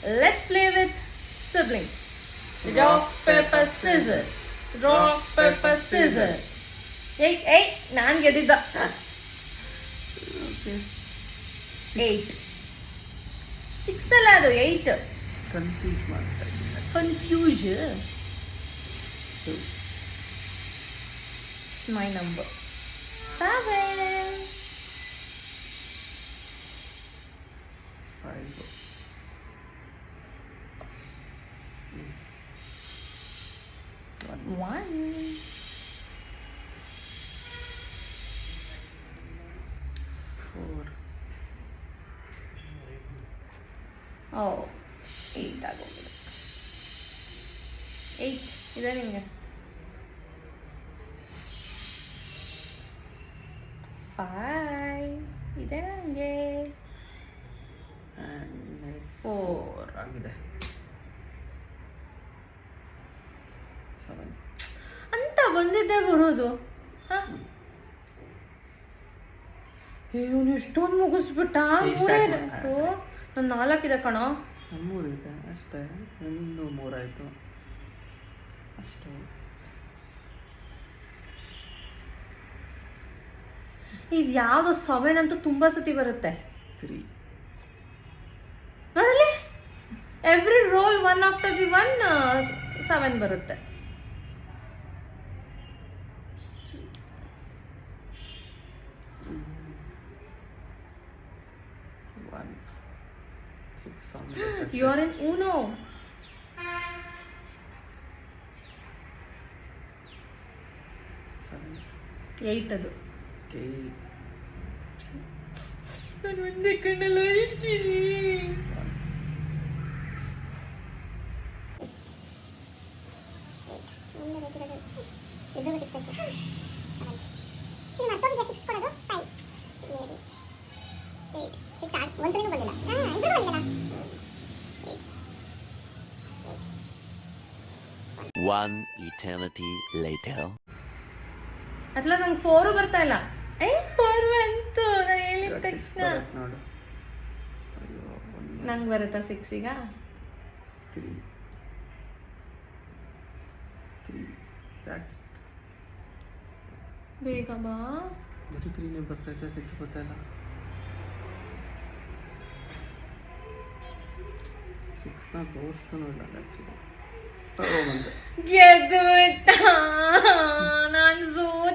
Let's play with sibling. Rock, paper, scissors. Rock, paper, scissors. Hey, ನಾನು ಗೆದ್ದಿದ್ದ. Okay. 8. 6 ಅಲ್ಲ ಅದು 8. Confuse ಮಾಡ್ತಾ ಇದ್ದೀನಿ. Confusion. It's my number. 7. 5. 1. 4. Oh, 8 ಆಗೋಗಿದೆ. 8 ಇದೆ ನಿಮಗೆ. 5 ಇದೆ ನನಗೆ. And 4 ಆಗಿದೆ. 7. ಅಂತ ಬಂದಿದ್ದೆ ಬರೋದು. ಇವನು ಇಷ್ಟೊಂದು ಮುಗಿಸ್ಬಿಟ್ಟ. ನಾನು 4 ಇದೆ ಕಣೋ. 3 ಇದೆ ಅಷ್ಟೇ. ಇನ್ನೊಂದು 3 ಆಯಿತು ಅಷ್ಟೇ. ಇದು ಯಾವುದು 7 ಅಂತೂ ತುಂಬಾ ಸತಿ ಬರುತ್ತೆ. 3. ನೋಡಲಿ, ಎವ್ರಿ ರೋಲ್ 1 ಆಫ್ಟರ್ ದಿ 1 7 ಬರುತ್ತೆ. 1. 6 ಯು ಆರ್ ಇನ್ ಊನೋ. 8 ಅದು. ನಾನು ಒಂದೇ ಕಣ್ಣಲ್ಲಿ ಹೇಳ್ತೀನಿ. One eternity later. ಅಟ್ಲ ನಂಗೆ 4 ಬರ್ತಾ ಇಲ್ಲ. 4 ಬಂತು ನಾನು ಹೇಳಿದ ತಕ್ಷಣ. ನೋಡು. ನಂಗೆ ಬರುತ್ತಾ 6 ಈಗ? 3. ಸ್ಟಾರ್ಟ್. ಬೇಗ ಬಾ. ಬರೀ 3ನೇ ಬರ್ತೈತೆ, 6 ಬರ್ತಾ ಇಲ್ಲ. 6ನ ತೋರಿಸ್ತಾನೂ ಇಲ್ಲ ಆ್ಯಕ್ಚುಲಿ. ತಗೊಂಬಂದೆ. ಗೆದ್ದು ಬಿಟ್ಟ. ನಾನು ಸೋತೆ.